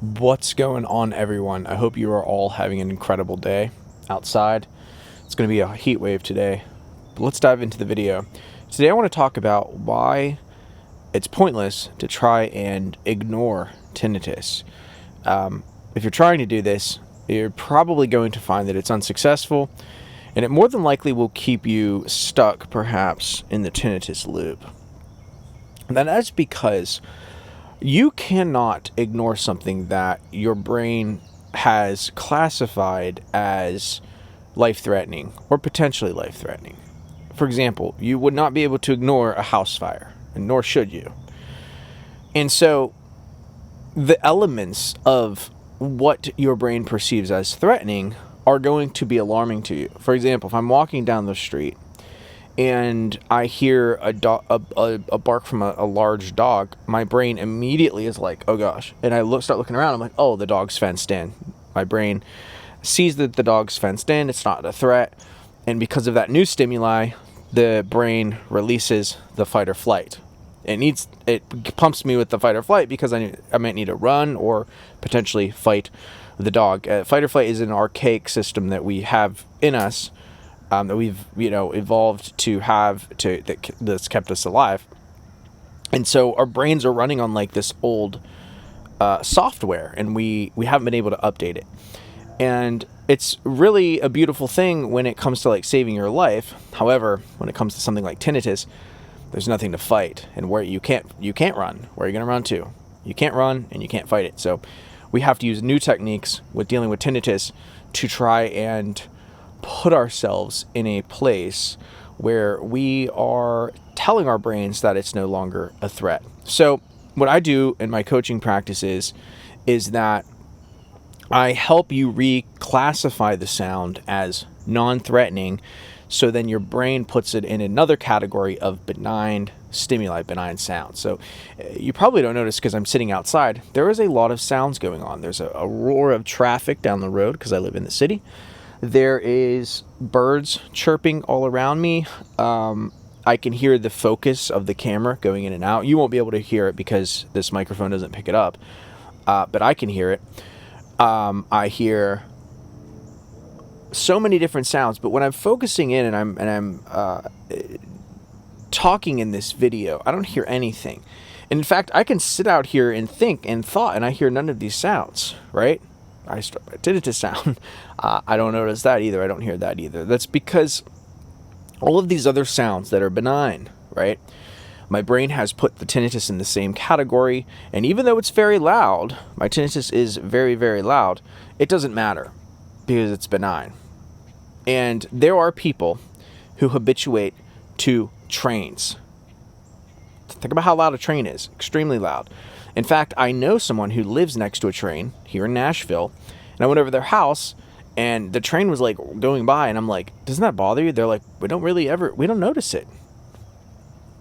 What's going on, everyone? I hope you are all having an incredible day outside. It's going to be a heat wave today, but let's dive into the video. Today I want to talk about why it's pointless to try and ignore tinnitus. If you're trying to do this, you're probably going to find that it's unsuccessful, and it more than likely will keep you stuck, perhaps, in the tinnitus loop. And that's because you cannot ignore something that your brain has classified as life-threatening or potentially life-threatening. For example, you would not be able to ignore a house fire, and nor should you. And so the elements of what your brain perceives as threatening are going to be alarming to you. For example, if I'm walking down the street and I hear a bark from a large dog, my brain immediately is like, oh gosh. And I start looking around, I'm like, oh, the dog's fenced in. My brain sees that the dog's fenced in, it's not a threat. And because of that new stimuli, the brain releases the fight or flight. It pumps me with the fight or flight because I might need to run or potentially fight the dog. Fight or flight is an archaic system that we have in us, that we've evolved to have that's kept us alive. And so our brains are running on like this old software, and we haven't been able to update it. And it's really a beautiful thing when it comes to like saving your life. However, when it comes to something like tinnitus, there's nothing to fight, and where you can't run. Where are you going to run to? You can't run, and you can't fight it. So we have to use new techniques with dealing with tinnitus to try and put ourselves in a place where we are telling our brains that it's no longer a threat. So what I do in my coaching practices is that I help you reclassify the sound as non-threatening, so then your brain puts it in another category of benign stimuli, benign sound. So you probably don't notice because I'm sitting outside, there is a lot of sounds going on. There's a roar of traffic down the road because I live in the city. There is birds chirping all around me. I can hear the focus of the camera going in and out. You won't be able to hear it because this microphone doesn't pick it up, but I can hear it. I hear so many different sounds, but when I'm focusing in and I'm talking in this video, I don't hear anything. And in fact, I can sit out here and think and thought, and I hear none of these sounds, right? I start my tinnitus sound. I don't notice that either. I don't hear that either. That's because all of these other sounds that are benign, right? My brain has put the tinnitus in the same category, and even though it's very loud, my tinnitus is very, very loud, it doesn't matter because it's benign. And there are people who habituate to trains. Think about how loud a train is. Extremely loud. In fact, I know someone who lives next to a train here in Nashville, and I went over to their house, and the train was like going by, and I'm like, doesn't that bother you? They're like, we don't notice it.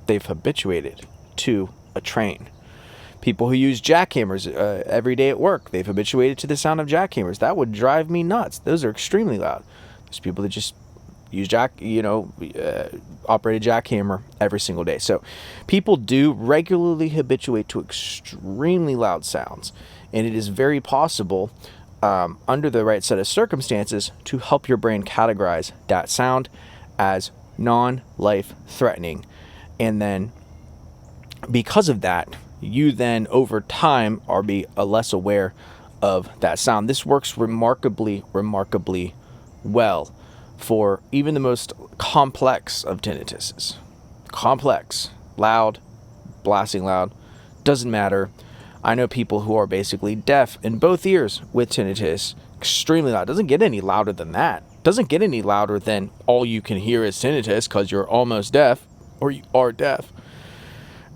They've habituated to a train. People who use jackhammers every day at work, they've habituated to the sound of jackhammers. That would drive me nuts. Those are extremely loud. There's people that just use operate a jackhammer every single day. So people do regularly habituate to extremely loud sounds, and it is very possible, under the right set of circumstances, to help your brain categorize that sound as non-life threatening. And then because of that, you then over time are less aware of that sound. This works remarkably well for even the most complex of tinnituses. Complex, loud, blasting loud, doesn't matter. I know people who are basically deaf in both ears with tinnitus, extremely loud. Doesn't get any louder than that. Doesn't get any louder than all you can hear is tinnitus because you're almost deaf or you are deaf.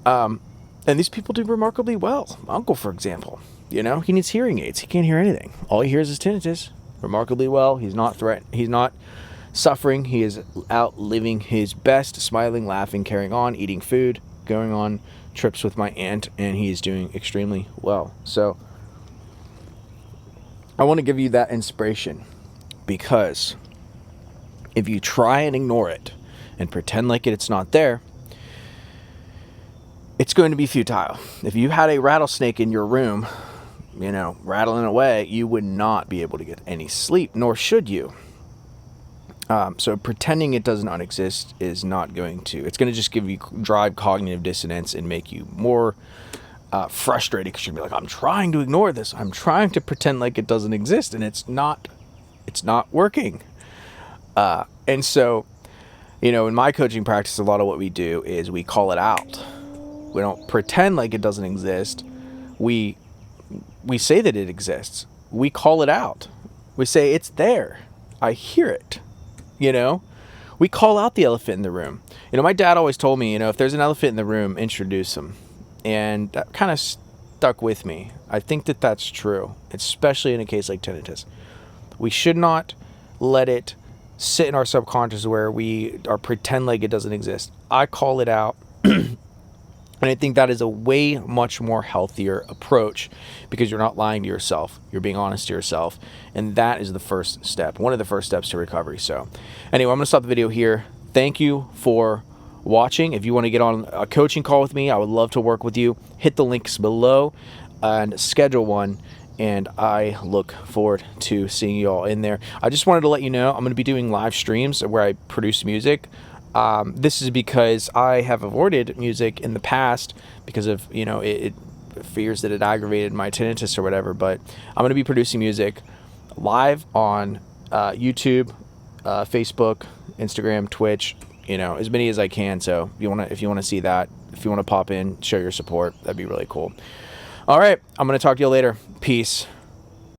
And these people do remarkably well. My uncle, for example, he needs hearing aids. He can't hear anything. All he hears is tinnitus. Remarkably well. He's not suffering. He is out living his best, smiling, laughing, carrying on, eating food, going on trips with my aunt, and he is doing extremely well. So I want to give you that inspiration, because if you try and ignore it and pretend like it's not there, it's going to be futile. If you had a rattlesnake in your room, rattling away, you would not be able to get any sleep, nor should you. So pretending it does not exist is not going to, it's going to just drive cognitive dissonance and make you more frustrated, because you'll be like, I'm trying to ignore this. I'm trying to pretend like it doesn't exist, and it's not working. And so, in my coaching practice, a lot of what we do is we call it out. We don't pretend like it doesn't exist. We say that it exists. We call it out. We say, it's there. I hear it. We call out the elephant in the room. My dad always told me, if there's an elephant in the room, introduce him. And that kind of stuck with me. I think that that's true, especially in a case like tinnitus. We should not let it sit in our subconscious where we are pretend like it doesn't exist. I call it out. And I think that is a way much more healthier approach, because you're not lying to yourself. You're being honest to yourself. And that is the first step, one of the first steps to recovery. So anyway, I'm going to stop the video here. Thank you for watching. If you want to get on a coaching call with me, I would love to work with you. Hit the links below and schedule one. And I look forward to seeing you all in there. I just wanted to let you know I'm going to be doing live streams where I produce music. This is because I have avoided music in the past because of, it fears that it aggravated my tinnitus or whatever. But I'm going to be producing music live on YouTube, Facebook, Instagram, Twitch, as many as I can. So if you want to see that, if you want to pop in, show your support, that'd be really cool. All right. I'm going to talk to you later. Peace.